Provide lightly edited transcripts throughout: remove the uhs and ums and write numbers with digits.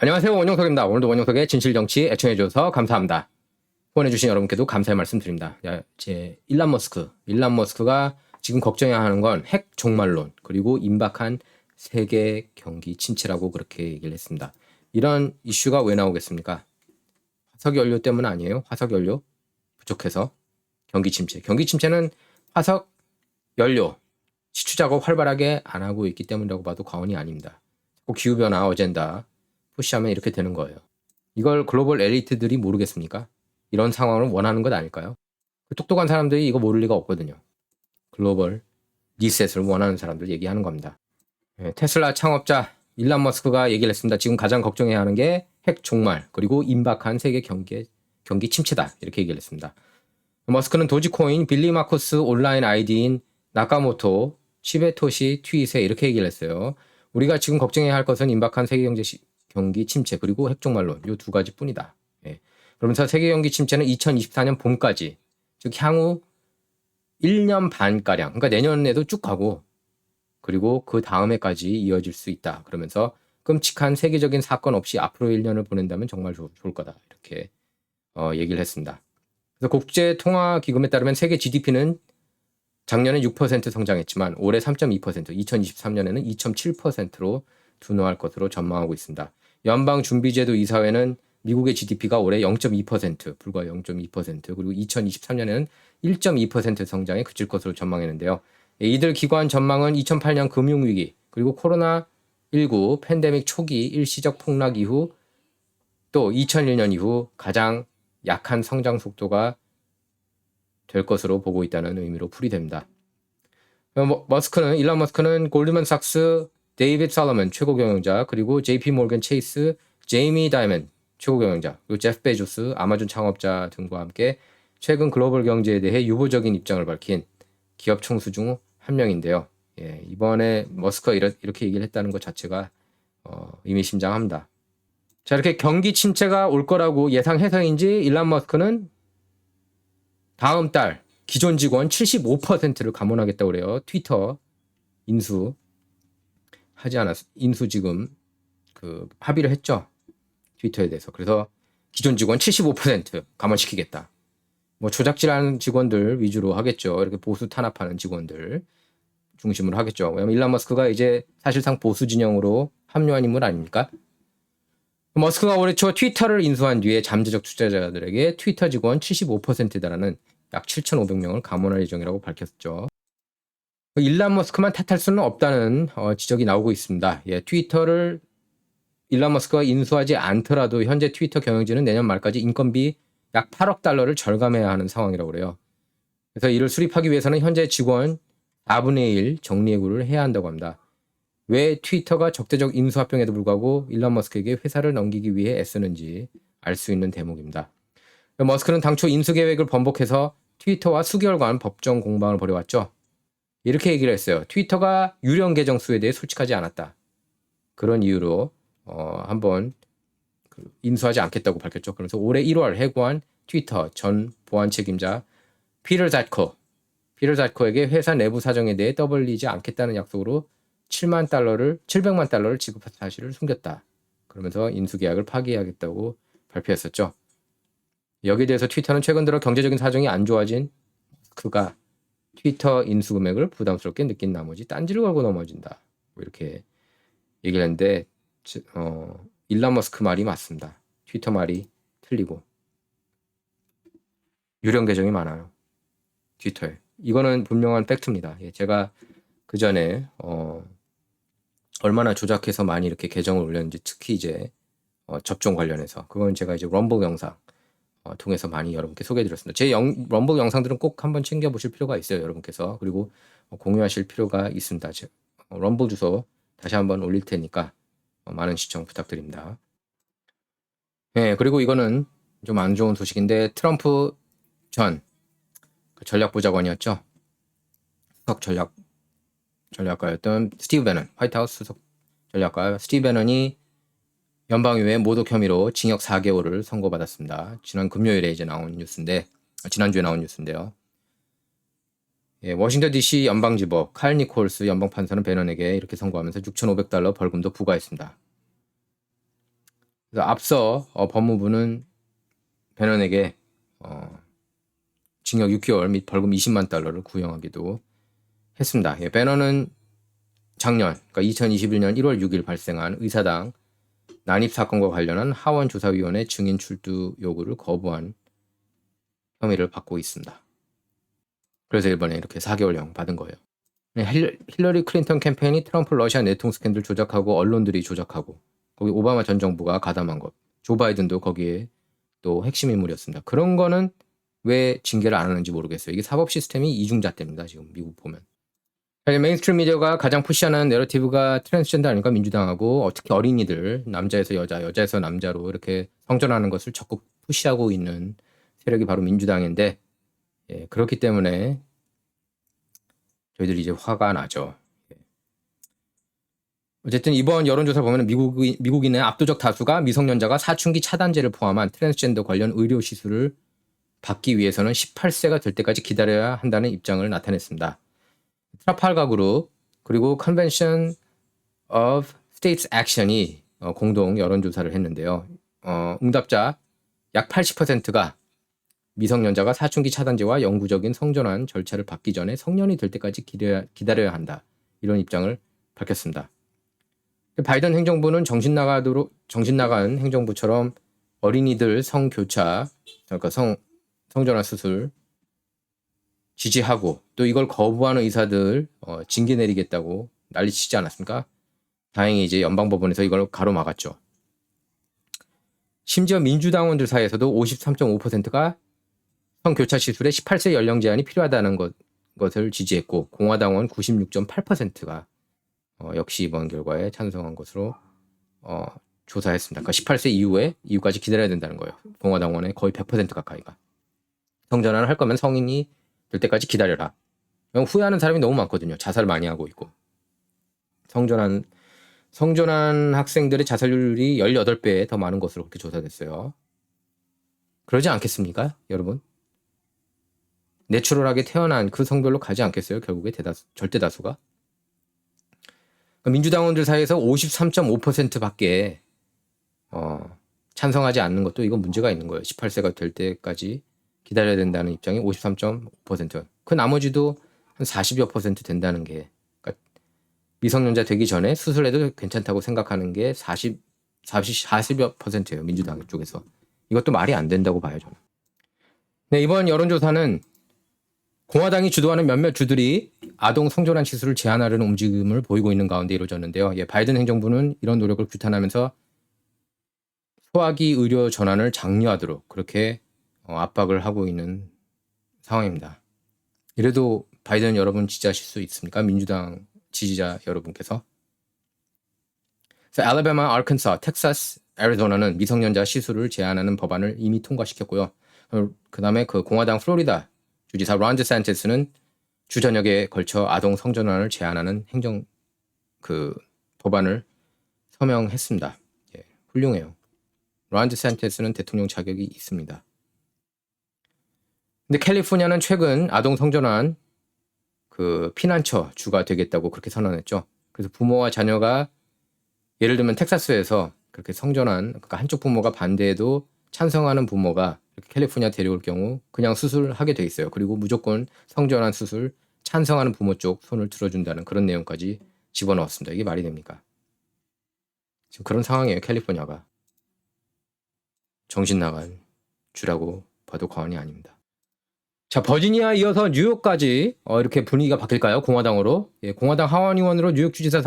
안녕하세요. 원영석입니다. 오늘도 원영석의 진실정치 애청해주셔서 감사합니다. 후원해주신 여러분께도 감사의 말씀 드립니다. 일란 머스크가 지금 걱정해야 하는 건 핵 종말론 그리고 임박한 세계 경기 침체라고 그렇게 얘기를 했습니다. 이런 이슈가 왜 나오겠습니까? 화석 연료 때문 아니에요? 화석 연료 부족해서 경기 침체. 경기 침체는 화석 연료 시추 작업 활발하게 안 하고 있기 때문이라고 봐도 과언이 아닙니다. 기후변화 어젠다 푸시하면 이렇게 되는 거예요. 이걸 글로벌 엘리트들이 모르겠습니까? 이런 상황을 원하는 것 아닐까요? 똑똑한 사람들이 이거 모를 리가 없거든요. 글로벌 리셋을 원하는 사람들 얘기하는 겁니다. 테슬라 창업자 일란 머스크가 얘기를 했습니다. 지금 가장 걱정해야 하는 게 핵 종말 그리고 임박한 세계 경기 침체다 이렇게 얘기를 했습니다. 머스크는 도지코인 빌리 마코스 온라인 아이디인 나카모토 시베토시 트윗에 이렇게 얘기를 했어요. 우리가 지금 걱정해야 할 것은 임박한 세계 경기 침체 그리고 핵 종말론 이 두 가지뿐이다. 그러면서 세계 경기 침체는 2024년 봄까지 즉 향후 1년 반가량 그러니까 내년에도 쭉 가고 그리고 그 다음에까지 이어질 수 있다. 그러면서 끔찍한 세계적인 사건 없이 앞으로 1년을 보낸다면 정말 좋을 거다. 이렇게 얘기를 했습니다. 그래서 국제통화기금에 따르면 세계 GDP는 작년에 6% 성장했지만 올해 3.2%, 2023년에는 2.7%로 둔화할 것으로 전망하고 있습니다. 연방준비제도 이사회는 미국의 GDP가 올해 0.2%, 불과 0.2%, 그리고 2023년에는 1.2% 성장에 그칠 것으로 전망했는데요. 이들 기관 전망은 2008년 금융위기, 그리고 코로나19 팬데믹 초기 일시적 폭락 이후 또 2001년 이후 가장 약한 성장 속도가 될 것으로 보고 있다는 의미로 풀이됩니다. 일란 머스크는 골드만삭스 데이빗 살러먼 최고 경영자, 그리고 JP 모건 체이스 제이미 다이먼 최고 경영자, 그리고 제프 베조스 아마존 창업자 등과 함께 최근 글로벌 경제에 대해 유보적인 입장을 밝힌 기업 총수 중 한 명인데요. 이번에 머스크가 이렇게 얘기를 했다는 것 자체가 의미심장합니다. 자, 이렇게 경기 침체가 올 거라고 예상해서인지 일란 머스크는 다음 달 기존 직원 75%를 감원하겠다고 그래요. 트위터 인수 지금 합의를 했죠. 트위터에 대해서. 그래서 기존 직원 75% 감원시키겠다. 뭐 조작질하는 직원들 위주로 하겠죠. 이렇게 보수 탄압하는 직원들 중심으로 하겠죠. 왜냐면 일란 머스크가 이제 사실상 보수 진영으로 합류한 인물 아닙니까? 머스크가 올해 초 트위터를 인수한 뒤에 잠재적 투자자들에게 트위터 직원 75%에 달하는 약 7,500명을 감원할 예정이라고 밝혔죠. 일란 머스크만 탓할 수는 없다는 지적이 나오고 있습니다. 트위터를 일란 머스크가 인수하지 않더라도 현재 트위터 경영진은 내년 말까지 인건비 약 8억 달러를 절감해야 하는 상황이라고 그래요. 그래서 이를 수립하기 위해서는 현재 직원 4분의 1 정리해고를 해야 한다고 합니다. 왜 트위터가 적대적 인수합병에도 불구하고 일란 머스크에게 회사를 넘기기 위해 애쓰는지 알 수 있는 대목입니다. 머스크는 당초 인수 계획을 번복해서 트위터와 수개월간 법정 공방을 벌여왔죠. 이렇게 얘기를 했어요. 트위터가 유령 계정 수에 대해 솔직하지 않았다. 그런 이유로 한번 인수하지 않겠다고 밝혔죠. 그래서 올해 1월 해고한 트위터 전 보안 책임자 피터 자커에게 회사 내부 사정에 대해 떠벌리지 않겠다는 약속으로 700만 달러를 지급한 사실을 숨겼다. 그러면서 인수 계약을 파기하겠다고 발표했었죠. 여기에 대해서 트위터는 최근 들어 경제적인 사정이 안 좋아진 그가 트위터 인수 금액을 부담스럽게 느낀 나머지 딴지를 걸고 넘어진다. 이렇게 얘기를 했는데 일란 머스크 말이 맞습니다. 트위터 말이 틀리고 유령 계정이 많아요. 트위터에. 이거는 분명한 팩트입니다. 제가 그 전에 얼마나 조작해서 많이 이렇게 계정을 올렸는지 특히 이제 접종 관련해서 그건 제가 이제 럼블 영상 통해서 많이 여러분께 소개해드렸습니다. 제 럼블 영상들은 꼭 한번 챙겨보실 필요가 있어요, 여러분께서. 그리고 공유하실 필요가 있습니다. 럼블 주소 다시 한번 올릴 테니까 많은 시청 부탁드립니다. 그리고 이거는 좀 안 좋은 소식인데 트럼프 전 전략보좌관이었죠. 수석 전략가였던 스티브 배넌, 화이트하우스 수석 전략가 스티브 배넌이 연방의회 모독 혐의로 징역 4개월을 선고받았습니다. 지난 금요일에 이제 나온 뉴스인데, 지난주에 나온 뉴스인데요. 워싱턴 DC 연방지법 칼 니콜스 연방판사는 배넌에게 이렇게 선고하면서 $6,500 벌금도 부과했습니다. 그래서 앞서 법무부는 베넌에게 징역 6개월 및 벌금 20만 달러를 구형하기도 했습니다. 예, 베넌은 작년, 그러니까 2021년 1월 6일 발생한 의사당 난입 사건과 관련한 하원조사위원회 증인 출두 요구를 거부한 혐의를 받고 있습니다. 그래서 이번에 이렇게 4개월형 받은 거예요. 힐러리 클린턴 캠페인이 트럼프 러시아 내통 스캔들 조작하고 언론들이 조작하고 거기 오바마 전 정부가 가담한 것. 조 바이든도 거기에 또 핵심 인물이었습니다. 그런 거는 왜 징계를 안 하는지 모르겠어요. 이게 사법 시스템이 이중잣대입니다. 지금 미국 보면. 메인스트림 미디어가 가장 푸시하는 내러티브가 트랜스젠더 아닌가 민주당하고 특히 어린이들 남자에서 여자, 여자에서 남자로 이렇게 성전하는 것을 적극 푸시하고 있는 세력이 바로 민주당인데 예, 그렇기 때문에 저희들이 이제 화가 나죠. 예. 어쨌든 이번 여론조사 보면 미국인의 압도적 다수가 미성년자가 사춘기 차단제를 포함한 트랜스젠더 관련 의료 시술을 받기 위해서는 18세가 될 때까지 기다려야 한다는 입장을 나타냈습니다. 트라팔가 그룹 그리고 Convention of States Action이 공동 여론조사를 했는데요. 응답자 약 80%가 미성년자가 사춘기 차단제와 영구적인 성전환 절차를 받기 전에 성년이 될 때까지 기다려야 한다. 이런 입장을 밝혔습니다. 바이든 행정부는 정신 나간 행정부처럼 어린이들 성교차, 그러니까 성전환 수술 지지하고 또 이걸 거부하는 의사들 징계 내리겠다고 난리치지 않았습니까? 다행히 이제 연방법원에서 이걸 가로막았죠. 심지어 민주당원들 사이에서도 53.5%가 성교차 시술에 18세 연령 제한이 필요하다는 것을 지지했고 공화당원 96.8%가 역시 이번 결과에 찬성한 것으로 조사했습니다. 그러니까 18세 이후까지 기다려야 된다는 거예요. 공화당원의 거의 100% 가까이가. 성전환을 할 거면 성인이 될 때까지 기다려라. 후회하는 사람이 너무 많거든요. 자살 많이 하고 있고. 성전환 학생들의 자살률이 18배 더 많은 것으로 그렇게 조사됐어요. 그러지 않겠습니까, 여러분? 내추럴하게 태어난 그 성별로 가지 않겠어요? 결국에 절대 다수가. 민주당원들 사이에서 53.5%밖에 찬성하지 않는 것도 이건 문제가 있는 거예요. 18세가 될 때까지 기다려야 된다는 입장이 53.5%. 그 나머지도 한 40여 % 된다는 게, 그러니까 미성년자 되기 전에 수술해도 괜찮다고 생각하는 게 40여 %예요. 민주당 쪽에서. 이것도 말이 안 된다고 봐요, 저는. 네, 이번 여론조사는 공화당이 주도하는 몇몇 주들이 아동 성전환 시술을 제한하려는 움직임을 보이고 있는 가운데 이루어졌는데요. 예, 바이든 행정부는 이런 노력을 규탄하면서 소화기 의료 전환을 장려하도록 그렇게 압박을 하고 있는 상황입니다. 이래도 바이든 여러분 지지하실 수 있습니까? 민주당 지지자 여러분께서. 알래바마, 아르칸사, 텍사스, 애리조나는 미성년자 시술을 제한하는 법안을 이미 통과시켰고요. 그 다음에 그 공화당 플로리다 주지사 론 데산티스는 주 전역에 걸쳐 아동 성전환을 제한하는 행정 법안을 서명했습니다. 예, 훌륭해요. 론 데산티스는 대통령 자격이 있습니다. 근데 캘리포니아는 최근 아동 성전환 피난처 주가 되겠다고 그렇게 선언했죠. 그래서 부모와 자녀가 예를 들면 텍사스에서 그렇게 성전환, 그러니까 한쪽 부모가 반대해도 찬성하는 부모가 캘리포니아 데려올 경우 그냥 수술하게 돼 있어요. 그리고 무조건 성전환 수술 찬성하는 부모 쪽 손을 들어준다는 그런 내용까지 집어넣었습니다. 이게 말이 됩니까? 지금 그런 상황이에요. 캘리포니아가. 정신 나간 주라고 봐도 과언이 아닙니다. 자, 버지니아 이어서 뉴욕까지 이렇게 분위기가 바뀔까요? 공화당으로. 예, 공화당 하원 의원으로 뉴욕 주지사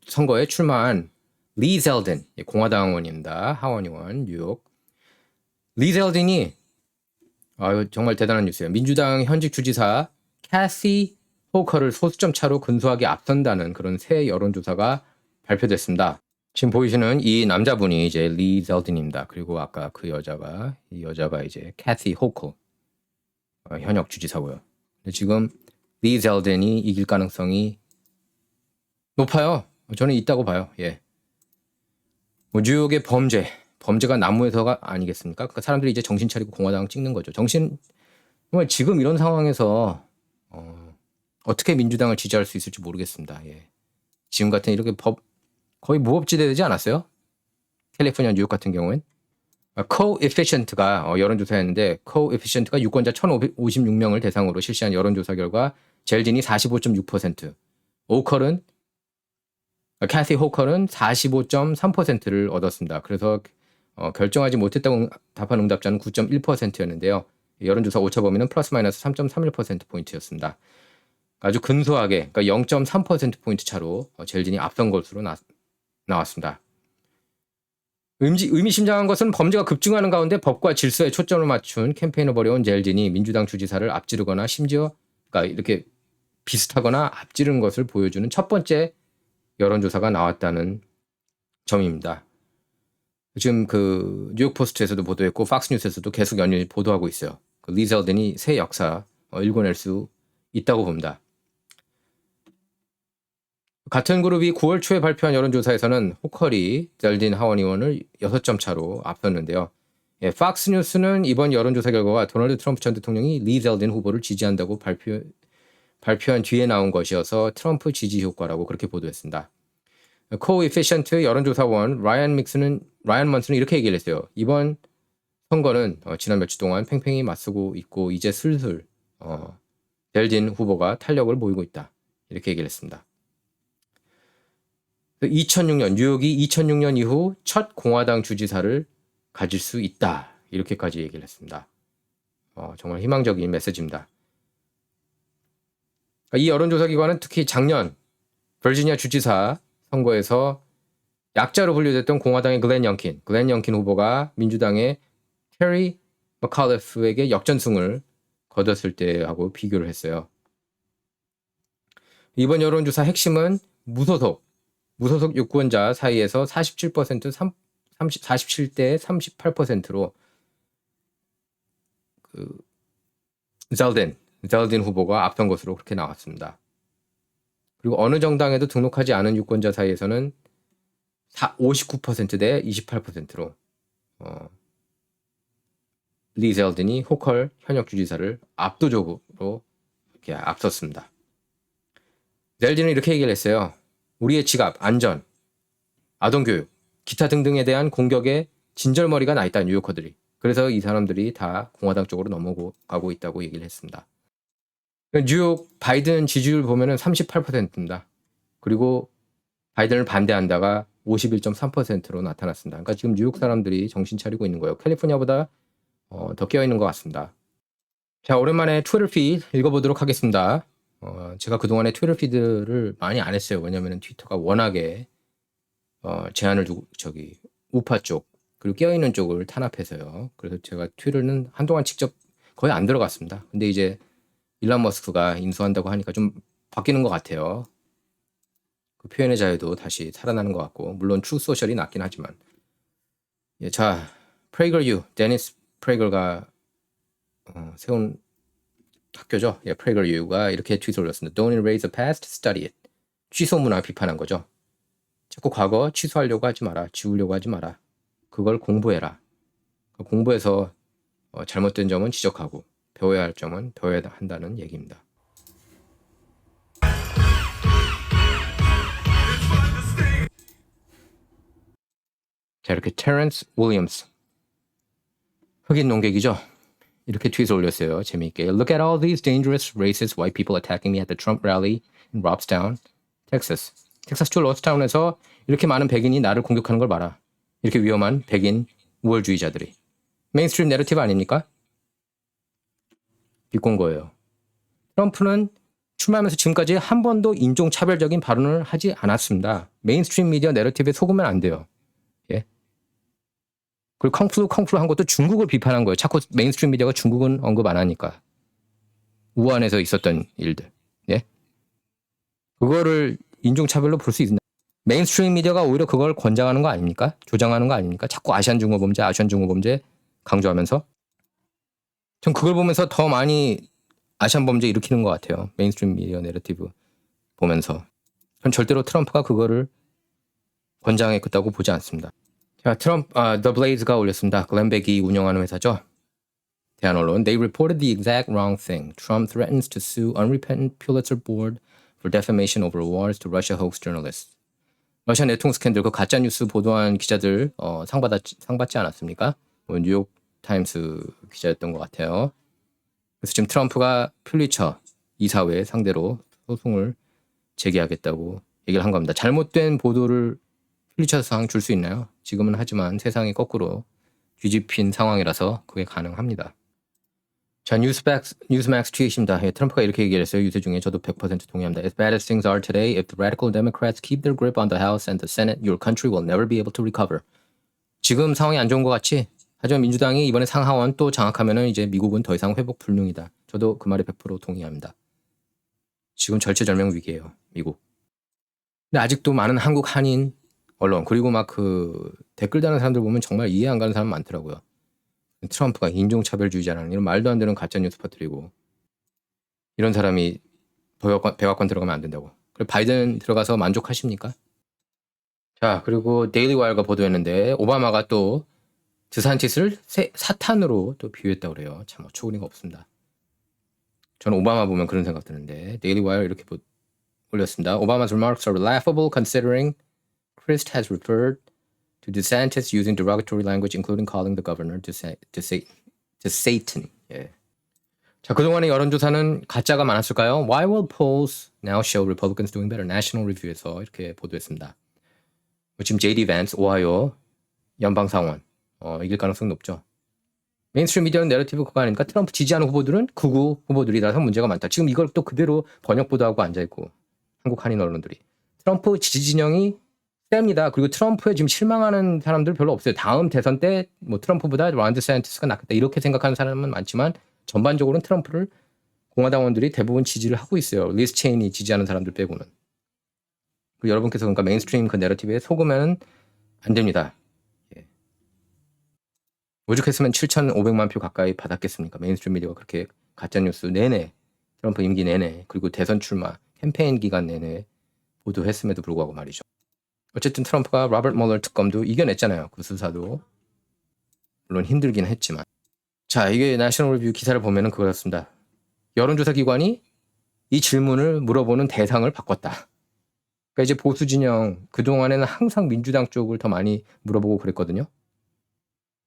선거에 출마한 리 젤든, 예, 공화당 의원입니다. 하원 의원 뉴욕. 리 젤든이 정말 대단한 뉴스예요. 민주당 현직 주지사 캐시 호커를 소수점 차로 근소하게 앞선다는 그런 새 여론조사가 발표됐습니다. 지금 보이시는 이 남자분이 이제 리 젤든입니다. 그리고 아까 이 여자가 이제 캐시 호커 현역 주지사고요. 근데 지금 리 젤든이 이길 가능성이 높아요. 저는 있다고 봐요. 예. 뉴욕의 범죄가 나무에서가 아니겠습니까? 그러니까 사람들이 이제 정신 차리고 공화당 찍는 거죠. 정말 지금 이런 상황에서 어떻게 민주당을 지지할 수 있을지 모르겠습니다. 예. 지금 같은 이렇게 거의 무법지대 되지 않았어요? 캘리포니아, 뉴욕 같은 경우엔 coefficient가 여론조사였는데 coefficient가 유권자 1,556명을 대상으로 실시한 여론조사 결과 젤진이 45.6%, 캐시 호컬은 45.3%를 얻었습니다. 그래서 결정하지 못했다고 답한 응답자는 9.1%였는데요. 여론조사 오차 범위는 플러스 마이너스 3.31%포인트였습니다. 아주 근소하게, 그러니까 0.3%포인트 차로 젤진이 앞선 것으로 나왔습니다. 의미심장한 것은 범죄가 급증하는 가운데 법과 질서에 초점을 맞춘 캠페인을 벌여온 젤진이 민주당 주지사를 앞지르거나 심지어 그러니까 이렇게 비슷하거나 앞지르는 것을 보여주는 첫 번째 여론조사가 나왔다는 점입니다. 지금 그 뉴욕 포스트에서도 보도했고 팍스뉴스에서도 계속 연일 보도하고 있어요. 리 젤든이 새 역사 읽어낼 수 있다고 봅니다. 같은 그룹이 9월 초에 발표한 여론조사에서는 호컬이 젤든 하원 의원을 6점 차로 앞섰는데요. 팍스뉴스는 이번 여론조사 결과가 도널드 트럼프 전 대통령이 리 젤든 후보를 지지한다고 발표한 뒤에 나온 것이어서 트럼프 지지 효과라고 그렇게 보도했습니다. 코에피션트 여론조사원 라이언 먼슨은 이렇게 얘기를 했어요. 이번 선거는 지난 며칠 동안 팽팽히 맞서고 있고 이제 슬슬 젤든 후보가 탄력을 보이고 있다. 이렇게 얘기를 했습니다. 2006년 뉴욕이 2006년 이후 첫 공화당 주지사를 가질 수 있다. 이렇게까지 얘기를 했습니다. 정말 희망적인 메시지입니다. 이 여론조사 기관은 특히 작년 버지니아 주지사 선거에서 약자로 분류됐던 공화당의 글렌 영킨 후보가 민주당의 테리 머칼리프에게 역전승을 거뒀을 때하고 비교를 했어요. 이번 여론조사 핵심은 무소속 유권자 사이에서 47%, 47대 38%로 젤든 후보가 앞선 것으로 그렇게 나왔습니다. 그리고 어느 정당에도 등록하지 않은 유권자 사이에서는 59%대 28%로 리 젤든이 호컬 현역 주지사를 압도적으로 이렇게 앞섰습니다. 젤든은 이렇게 얘기를 했어요. 우리의 지갑, 안전, 아동교육, 기타 등등에 대한 공격에 진절머리가 나 있다, 뉴요커들이. 그래서 이 사람들이 다 공화당 쪽으로 넘어가고 있다고 얘기를 했습니다. 뉴욕 바이든 지지율 보면은 38%입니다. 그리고 바이든을 반대한다가 51.3%로 나타났습니다. 그러니까 지금 뉴욕 사람들이 정신 차리고 있는 거예요. 캘리포니아보다 더 깨어있는 것 같습니다. 자, 오랜만에 트위터 피드 읽어보도록 하겠습니다. 제가 그동안에 트위터 피드를 많이 안 했어요. 왜냐하면 트위터가 워낙에 제한을 두고 우파 쪽 그리고 깨어있는 쪽을 탄압해서요. 그래서 제가 트위터는 한동안 직접 거의 안 들어갔습니다. 근데 이제 일론 머스크가 인수한다고 하니까 좀 바뀌는 것 같아요. 그 표현의 자유도 다시 살아나는 것 같고 물론 트루 소셜이 낫긴 하지만 자, 프레이거유 데니스 프레이거가 세운 학교죠. 프레이거유가 이렇게 트윗을 올렸습니다. Don't erase the past, study it. 취소 문화 비판한 거죠. 자꾸 과거 취소하려고 하지 마라. 지우려고 하지 마라. 그걸 공부해라. 공부해서 잘못된 점은 지적하고 배워야 할 점은 배워야 한다는 얘기입니다. 자, 이렇게 테런스 윌리엄스 흑인 농객이죠. 이렇게 트윗을 올렸어요. 재미있게. Look at all these dangerous racist white people attacking me at the Trump rally in Robstown, Texas. 텍사스주 로스타운에서 이렇게 많은 백인이 나를 공격하는 걸 봐라. 이렇게 위험한 백인 우월주의자들이. 메인스트림 내러티브 아닙니까? 비꼰 거예요. 트럼프는 출마하면서 지금까지 한 번도 인종차별적인 발언을 하지 않았습니다. 메인스트림 미디어 내러티브에 속으면 안 돼요. 예. 그리고 컹플루 한 것도 중국을 비판한 거예요. 자꾸 메인스트림 미디어가 중국은 언급 안 하니까. 우한에서 있었던 일들. 예. 그거를 인종차별로 볼 수 있나? 메인스트림 미디어가 오히려 그걸 권장하는 거 아닙니까? 조장하는 거 아닙니까? 자꾸 아시안 중국 범죄 강조하면서. 전 그걸 보면서 더 많이 아시안 범죄 일으키는 것 같아요. 메인스트림 미디어 내러티브 보면서. 전 절대로 트럼프가 그거를 권장했다고 보지 않습니다. 자, The Blaze가 올렸습니다. 글렌 백이 운영하는 회사죠. 대한 언론. They reported the exact wrong thing. Trump threatens to sue unrepentant Pulitzer Board for defamation over awards to Russia hoax journalists. 러시아 내통 스캔들 그 가짜 뉴스 보도한 기자들 상 받지 않았습니까? 뭐 뉴욕 타임스 기자였던 것 같아요. 그래서 지금 트럼프가 퓰리처 이사회 상대로 소송을 제기하겠다고 얘기를 한 겁니다. 잘못된 보도를 퓰리처상 줄 수 있나요? 지금은 하지만 세상이 거꾸로 뒤집힌 상황이라서 그게 가능합니다. 자, 뉴스맥스 트윗입니다. 예, 트럼프가 이렇게 얘기를 했어요. 유세 중에 저도 100% 동의합니다. As bad as things are today, if the radical Democrats keep their grip on the House and the Senate, your country will never be able to recover. 지금 상황이 안 좋은 것 같지? 하지만 민주당이 이번에 상하원 또 장악하면은 이제 미국은 더 이상 회복 불능이다. 저도 그 말에 100% 동의합니다. 지금 절체절명 위기예요, 미국. 근데 아직도 많은 한국 한인 언론 그리고 막 그 댓글 다는 사람들 보면 정말 이해 안 가는 사람 많더라고요. 트럼프가 인종차별주의자라는 이런 말도 안 되는 가짜뉴스 퍼뜨리고 이런 사람이 백악관 들어가면 안 된다고. 그리고 바이든 들어가서 만족하십니까? 자, 그리고 데일리 와이어가 보도했는데 오바마가 또 드산티스를 사탄으로 또 비유했다고 그래요. 참 어처구니가 없습니다. 저는 오바마 보면 그런 생각 드는데 데일리 와이어 이렇게 올렸습니다. Obama's remarks are laughable considering Christ has referred to DeSantis using derogatory language, including calling the governor to Satan. 예. 자, 그동안의 여론조사는 가짜가 많았을까요? Why will polls now show Republicans doing better? National Review에서 이렇게 보도했습니다. 지금 J.D. Vance, 오하이오 연방상원 이길 가능성이 높죠. 메인스트림 미디어는 내러티브 그거 아닙니까? 트럼프 지지하는 후보들은 극우 후보들이라서 문제가 많다. 지금 이걸 또 그대로 번역 보도하고 앉아있고 한국 한인 언론들이 트럼프 지지 진영이 셉니다. 그리고 트럼프에 지금 실망하는 사람들 별로 없어요. 다음 대선 때 뭐 트럼프보다 론 디샌티스가 낫겠다 이렇게 생각하는 사람은 많지만 전반적으로는 트럼프를 공화당원들이 대부분 지지를 하고 있어요. 리스 체인이 지지하는 사람들 빼고는. 그리고 여러분께서 그러니까 메인스트림 그 내러티브에 속으면 안 됩니다. 예. 오죽했으면 7,500만 표 가까이 받았겠습니까? 메인스트림 미디어가 그렇게 가짜뉴스 내내 트럼프 임기 내내 그리고 대선 출마 캠페인 기간 내내 보도했음에도 불구하고 말이죠. 어쨌든 트럼프가 로버트 몰러 특검도 이겨냈잖아요. 그 수사도. 물론 힘들긴 했지만. 자, 이게 내셔널 리뷰 기사를 보면은 그거였습니다. 여론조사 기관이 이 질문을 물어보는 대상을 바꿨다. 그러니까 이제 보수 진영 그동안에는 항상 민주당 쪽을 더 많이 물어보고 그랬거든요.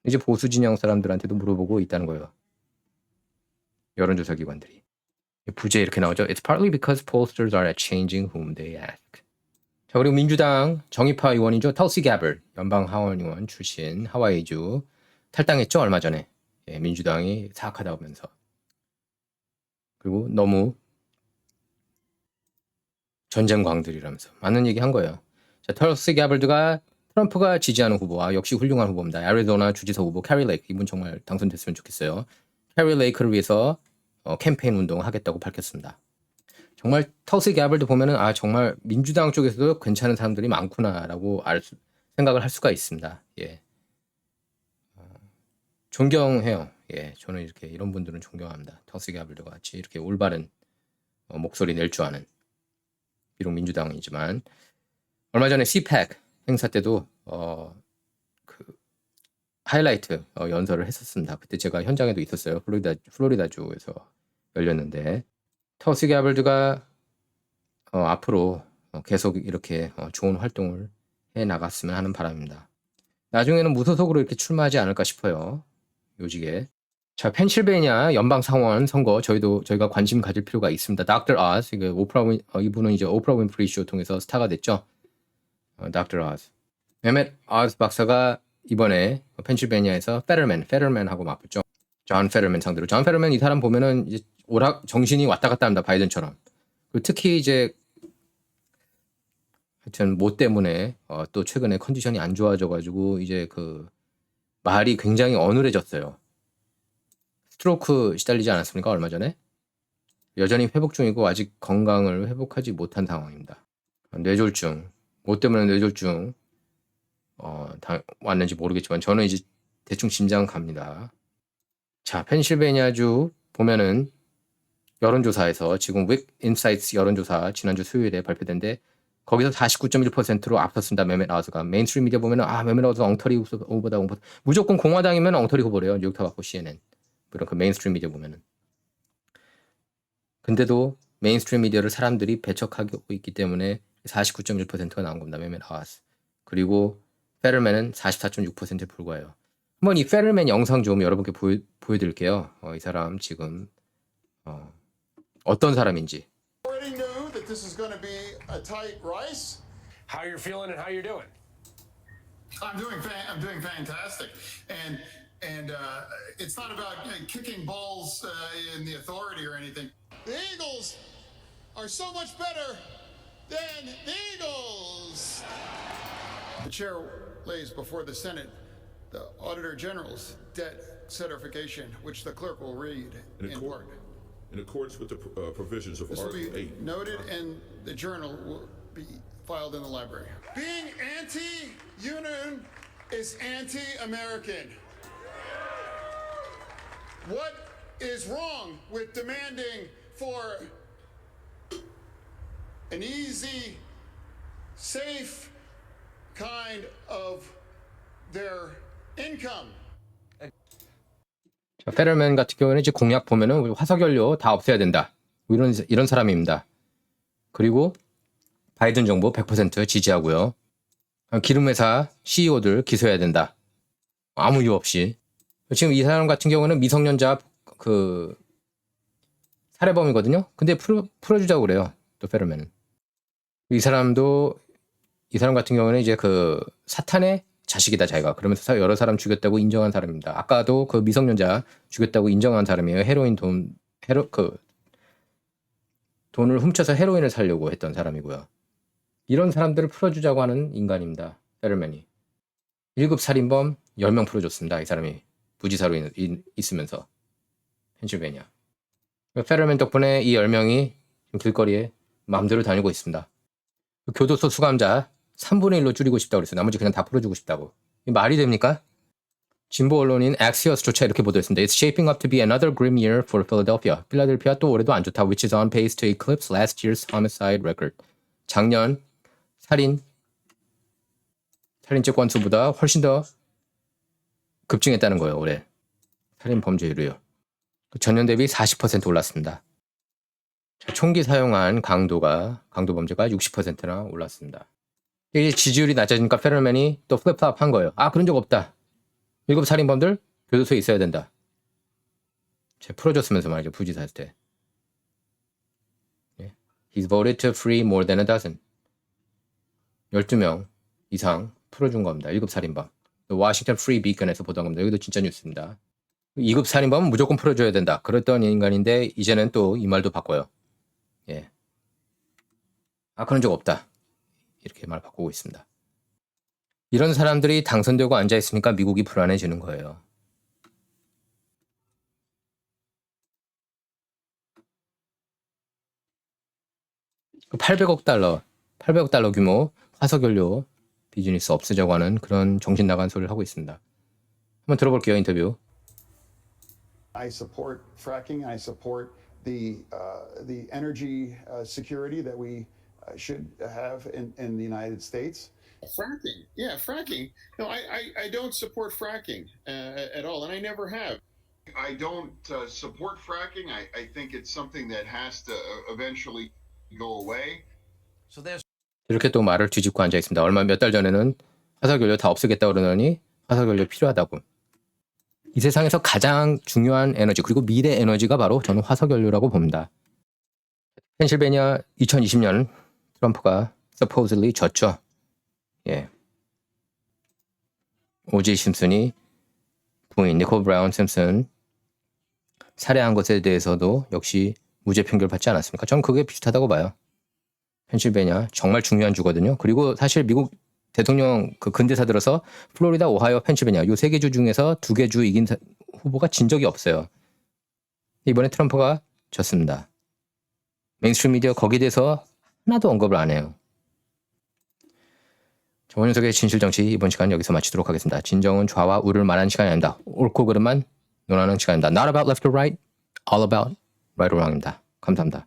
이제 보수 진영 사람들한테도 물어보고 있다는 거예요. 여론조사 기관들이. 부제 이렇게 나오죠. It's partly because pollsters are changing whom they ask. 자, 그리고 민주당 정의파 의원이죠. 털시 개벌 연방 하원 의원 출신 하와이주 탈당했죠. 얼마 전에. 예, 민주당이 사악하다고 하면서. 그리고 너무 전쟁광들이라면서 많은 얘기 한 거예요. 자, 털시 개벌드가 트럼프가 지지하는 후보와 역시 훌륭한 후보입니다. 애리조나 주지사 후보 캐리 레이크. 이분 정말 당선됐으면 좋겠어요. 캐리 레이크를 위해서 캠페인 운동하겠다고 밝혔습니다. 정말 털시 개벌드 보면은 아 정말 민주당 쪽에서도 괜찮은 사람들이 많구나라고 생각을 할 수가 있습니다. 예, 존경해요. 예, 저는 이렇게 이런 분들은 존경합니다. 털시 개벌드가 같이 이렇게 올바른 목소리 낼 줄 아는 비록 민주당이지만 얼마 전에 CPAC 행사 때도 그 하이라이트 연설을 했었습니다. 그때 제가 현장에도 있었어요. 플로리다주에서 열렸는데. 털시 개벌드가 앞으로 계속 이렇게 좋은 활동을 해 나갔으면 하는 바람입니다. 나중에는 무소속으로 이렇게 출마하지 않을까 싶어요. 요직에. 자, 펜실베이니아 연방 상원 선거 저희가 관심 가질 필요가 있습니다. 닥터 아즈 이분은 이제 오프라 윈프리 쇼 통해서 스타가 됐죠. 닥터 아즈. 메멧 아즈 박사가 이번에 펜실베이니아에서 페럴맨하고 맞붙죠. 존 페럴맨 상대로. 존 페럴맨 이 사람 보면은 이제 정신이 왔다 갔다 합니다. 바이든처럼. 그리고 특히 이제 하여튼 뭐 때문에 또 최근에 컨디션이 안 좋아져가지고 이제 그 말이 굉장히 어눌해졌어요. 스트로크 시달리지 않았습니까? 얼마 전에? 여전히 회복 중이고 아직 건강을 회복하지 못한 상황입니다. 뇌졸중. 뭐 때문에 뇌졸중 왔는지 모르겠지만 저는 이제 대충 짐작은 갑니다. 자, 펜실베이니아주 보면은 여론조사에서 지금 윅 인사이트 여론조사 지난주 수요일에 발표된데 거기서 49.1%로 앞섰습니다. 메멧 아즈가. 메인스트림 미디어 보면은 메멧 아즈가 엉터리 후보다. 무조건 공화당이면 엉터리 후보래요. 뉴욕타바코 CNN. 이런 그 메인스트림 미디어 보면은. 근데도 메인스트림 미디어를 사람들이 배척하고 있기 때문에 49.1%가 나온 겁니다. 매매 나왔어. 그리고 페럴맨은 44.6%에 불과해요. 한번 이 페럴맨 영상 좀 여러분께 보여드릴게요. 이 사람 지금 어떤 사람인지. Already knew that this is going to be a tight race. How you're feeling and how you're doing? I'm doing fantastic, and it's not about kicking balls in the authority or anything. The Eagles are so much better than the Eagles. The chair lays before the Senate the Auditor General's debt certification, which the clerk will read in part. In accordance with the provisions of This will Article be 8. noted, and the journal will be filed in the library. Being anti-union is anti-American. What is wrong with demanding for an easy, safe kind of their income? 자, 페럴맨 같은 경우에는 이제 공약 보면은 화석연료 다 없애야 된다. 뭐 이런 사람입니다. 그리고 바이든 정부 100% 지지하고요. 기름회사 CEO들 기소해야 된다. 아무 이유 없이. 지금 이 사람 같은 경우는 미성년자 살해범이거든요. 근데 풀어주자고 그래요. 또 페럴맨은. 이 사람 같은 경우는 이제 사탄의 자식이다 자기가. 그러면서 여러 사람 죽였다고 인정한 사람입니다. 아까도 그 미성년자 죽였다고 인정한 사람이에요. 돈을 훔쳐서 헤로인을 사려고 했던 사람이고요. 이런 사람들을 풀어주자고 하는 인간입니다. 페럴맨이. 1급 살인범 10명 풀어줬습니다. 이 사람이 부지사로 있으면서. 펜실베니아. 페럴맨 덕분에 이 10명이 길거리에 마음대로 다니고 있습니다. 교도소 수감자 3분의 1로 줄이고 싶다고 그랬어요. 나머지 그냥 다 풀어주고 싶다고. 말이 됩니까? 진보 언론인 Axios조차 이렇게 보도했습니다. It's shaping up to be another grim year for Philadelphia. 필라델피아 또 올해도 안 좋다. Which is on pace to eclipse last year's homicide record. 작년 살인죄 건수보다 훨씬 더 급증했다는 거예요. 올해. 살인 범죄율이요. 전년 대비 40% 올랐습니다. 총기 사용한 강도 범죄가 60%나 올랐습니다. 이게 지지율이 낮아지니까 페럴맨이 또 플립플랍 한 거예요. 그런 적 없다. 1급 살인범들 교도소에 있어야 된다. 풀어줬으면서 말이죠. 부지사 할 때. He's voted to free more than a dozen. 12명 이상 풀어준 겁니다. 1급 살인범. 워싱턴 프리 비건에서 보던 겁니다. 여기도 진짜 뉴스입니다. 2급 살인범은 무조건 풀어줘야 된다. 그랬던 인간인데 이제는 또 이 말도 바꿔요. 그런 적 없다. 이렇게 말 바꾸고 있습니다. 이런 사람들이 당선되고 앉아있으니까 미국이 불안해지는 거예요. $800억 규모 화석연료 비즈니스 없애자고 하는 그런 정신 나간 소리를 하고 있습니다. 한번 들어볼게요. 인터뷰. I support fracking. I support the energy security that we should have in the United States. Fracking, yeah, fracking. No, I don't support fracking at all, and I never have. I don't support fracking. I think it's something that has to eventually go away. So there's 이렇게 또 말을 뒤집고 앉아 있습니다. 몇 달 전에는 화석연료 다 없애겠다고 그러더니 화석연료 필요하다고. 이 세상에서 가장 중요한 에너지 그리고 미래 에너지가 바로 저는 화석연료라고 봅니다. 펜실베니아 2020년 트럼프가 supposedly 졌죠. 오지 심슨이 부인 니콜 브라운 심슨 살해한 것에 대해서도 역시 무죄 판결 받지 않았습니까? 저는 그게 비슷하다고 봐요. 펜실베니아 정말 중요한 주거든요. 그리고 사실 미국 대통령 근대사 들어서 플로리다, 오하이오, 펜실베니아 이 3개 주 중에서 2개 주 이긴 후보가 진 적이 없어요. 이번에 트럼프가 졌습니다. 메인스트림 미디어 거기에 대해서 하나도 언급을 안 해요. 정원석의 진실정치 이번 시간 여기서 마치도록 하겠습니다. 진정은 좌와 우를 말하는 시간이 아닙니다. 옳고 그름만 논하는 시간입니다. Not about left or right, all about right or wrong입니다. 감사합니다.